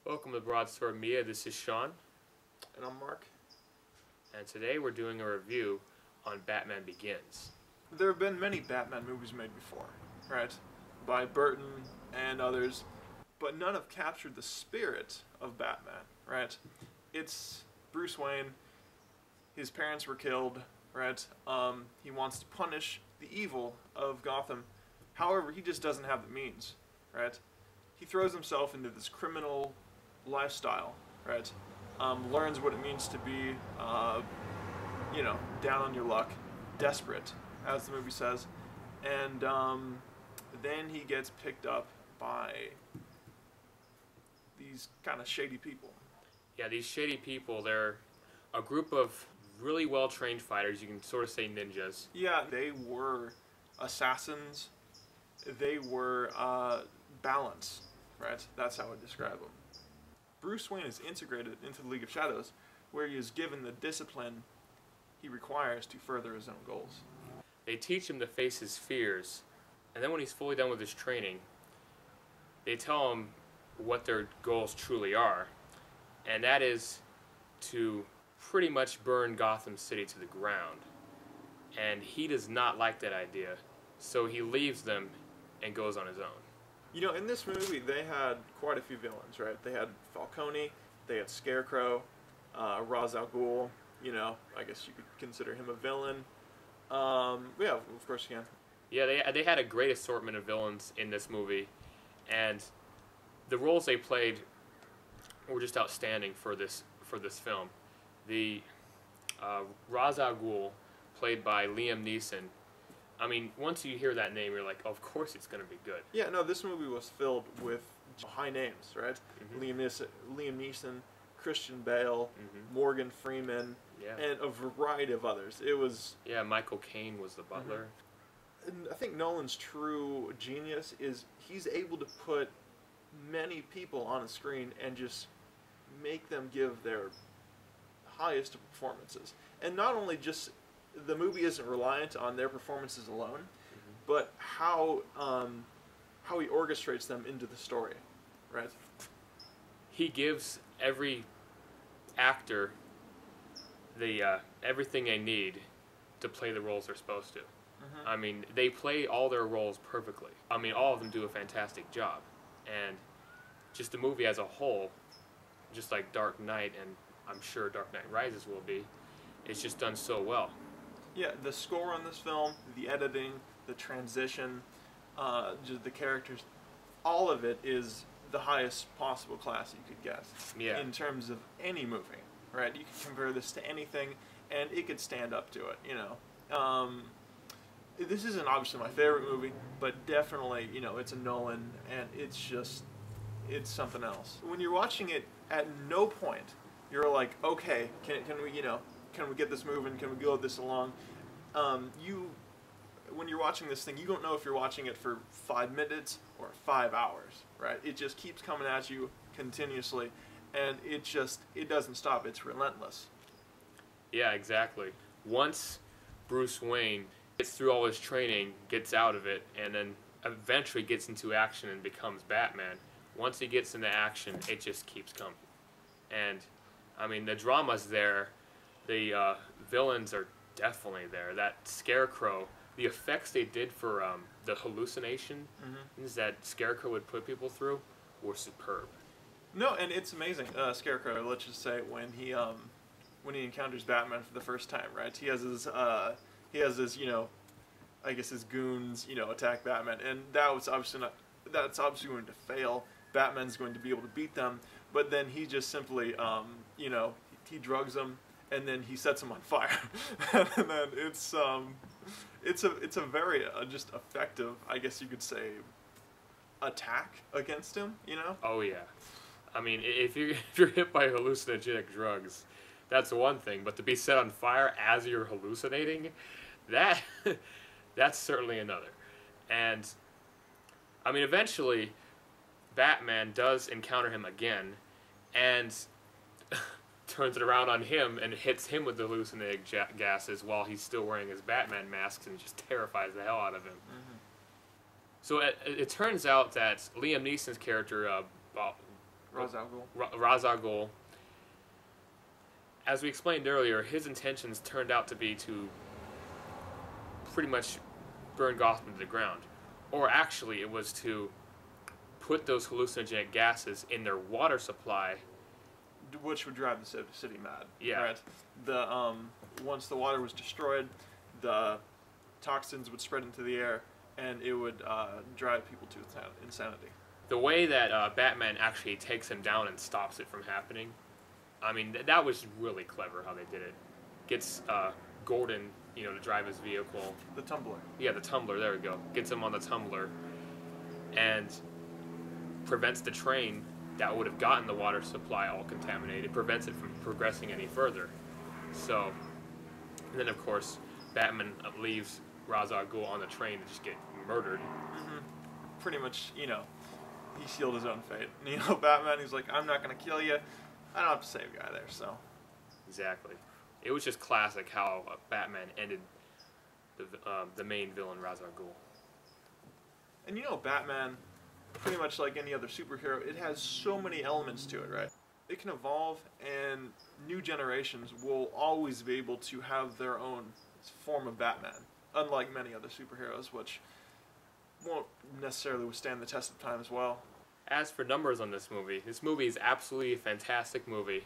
Welcome to BroadswordMedia. This is Sean. And I'm Mark. And today we're doing a review on Batman Begins. There have been many Batman movies made before, right? By Burton and others, but none have captured the spirit of Batman, right? It's Bruce Wayne. His parents were killed, right? He wants to punish the evil of Gotham. However, he just doesn't have the means, right? He throws himself into this criminal lifestyle, right? Learns what it means to be, down on your luck, desperate, as the movie says, and then he gets picked up by these kind of shady people. Yeah, these shady people, they're a group of really well-trained fighters. You can sort of say ninjas. Yeah, they were assassins. They were balance, right? That's how I would describe them. Bruce Wayne is integrated into the League of Shadows, where he is given the discipline he requires to further his own goals. They teach him to face his fears, and then when he's fully done with his training, they tell him what their goals truly are, and that is to pretty much burn Gotham City to the ground. And he does not like that idea, so he leaves them and goes on his own. You know, in this movie, they had quite a few villains, right? They had Falcone, they had Scarecrow, Ra's al Ghul. You know, I guess you could consider him a villain. Yeah, of course you can. Yeah, they had a great assortment of villains in this movie, and the roles they played were just outstanding for this film. The Ra's al Ghul, played by Liam Neeson. I mean, once you hear that name, you're like, oh, of course it's going to be good. Yeah, no, this movie was filled with high names, right? Mm-hmm. Liam Neeson, Christian Bale, Morgan Freeman, and a variety of others. It was... Yeah, Michael Caine was the butler. And I think Nolan's true genius is he's able to put many people on a screen and just make them give their highest of performances. And not only just... the movie isn't reliant on their performances alone, but how he orchestrates them into the story, right? He gives every actor the everything they need to play the roles they're supposed to. I mean, they play all their roles perfectly. I mean, all of them do a fantastic job, and just the movie as a whole, just like Dark Knight, and I'm sure Dark Knight Rises will be, it's just done so well. Yeah, the score on this film, the editing, the transition, just the characters, all of it is the highest possible class you could get. Yeah. In terms of any movie, right? You can compare this to anything, and it could stand up to it, you know. This isn't obviously my favorite movie, but definitely, you know, it's a Nolan, and it's something else. When you're watching it, at no point, you're like, okay, can we, you know, can we get this moving? Can we go this along? When you're watching this thing, you don't know if you're watching it for 5 minutes or 5 hours, right? It just keeps coming at you continuously, and it doesn't stop. It's relentless. Yeah, exactly. Once Bruce Wayne gets through all his training, gets out of it, and then eventually gets into action and becomes Batman, once he gets into action, it just keeps coming. And, I mean, the drama's there. The villains are definitely there. That Scarecrow, the effects they did for the hallucinations that Scarecrow would put people through were superb. No, and it's amazing. Scarecrow, let's just say, when he encounters Batman for the first time, right? He has his, you know, I guess his goons, you know, attack Batman, and that's obviously going to fail. Batman's going to be able to beat them, but then he just simply, you know, he drugs them, and then he sets him on fire. And then it's a very just effective, I guess you could say, attack against him, you know? Oh yeah. I mean, if you're hit by hallucinogenic drugs, that's one thing, but to be set on fire as you're hallucinating, that's certainly another. And I mean, eventually Batman does encounter him again, and turns it around on him and hits him with the hallucinogenic gases while he's still wearing his Batman mask, and just terrifies the hell out of him. So it turns out that Liam Neeson's character, Ra's al Ghul. As we explained earlier, his intentions turned out to be to pretty much burn Gotham to the ground. Or actually, it was to put those hallucinogenic gases in their water supply, which would drive the city mad. Yeah. Right? Once the water was destroyed, the toxins would spread into the air, and it would drive people to insanity. The way that Batman actually takes him down and stops it from happening, I mean, that was really clever how they did it. Gets Gordon, to drive his vehicle. The Tumbler. Yeah, the Tumbler, there we go. Gets him on the Tumbler and prevents the train that would have gotten the water supply all contaminated, prevents it from progressing any further. So, and then of course, Batman leaves Ra's al Ghul on the train to just get murdered. Mm-hmm. Pretty much, he sealed his own fate. Batman, he's like, I'm not going to kill you. I don't have to save a guy there, so. Exactly. It was just classic how Batman ended the main villain, Ra's al Ghul. And Batman, pretty much like any other superhero, it has so many elements to it, right? It can evolve, and new generations will always be able to have their own form of Batman, unlike many other superheroes, which won't necessarily withstand the test of time as well. As for numbers on this movie is absolutely a fantastic movie,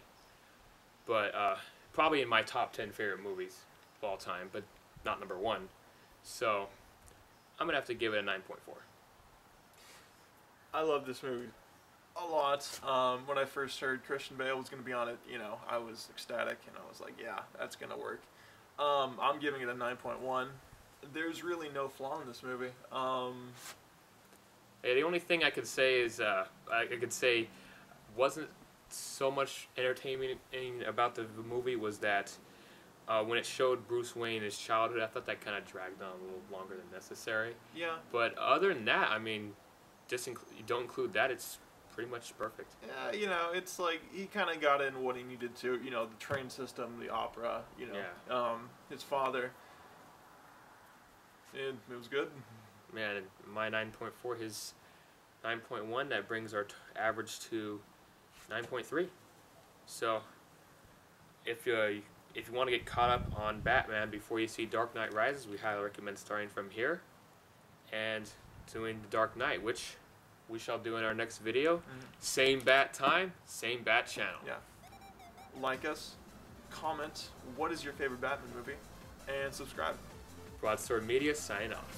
but probably in my top 10 favorite movies of all time, but not number 1. So I'm going to have to give it a 9.4. I love this movie a lot. When I first heard Christian Bale was going to be on it, I was ecstatic, and I was like, yeah, that's going to work. I'm giving it a 9.1. There's really no flaw in this movie. Yeah, the only thing I could say is, wasn't so much entertainment about the movie was that when it showed Bruce Wayne in his childhood, I thought that kind of dragged on a little longer than necessary. Yeah. But other than that, I mean, you don't include that, it's pretty much perfect. Yeah, it's like he kind of got in what he needed to. The train system, the opera. His father. And it was good. Man, my 9.4, his 9.1, that brings our average to 9.3. So, if you want to get caught up on Batman before you see Dark Knight Rises, we highly recommend starting from here and doing The Dark Knight, which we shall do in our next video. Mm-hmm. Same bat time, same bat channel. Yeah. Like us, comment what is your favorite Batman movie, and subscribe. BroadswordMedia signing off.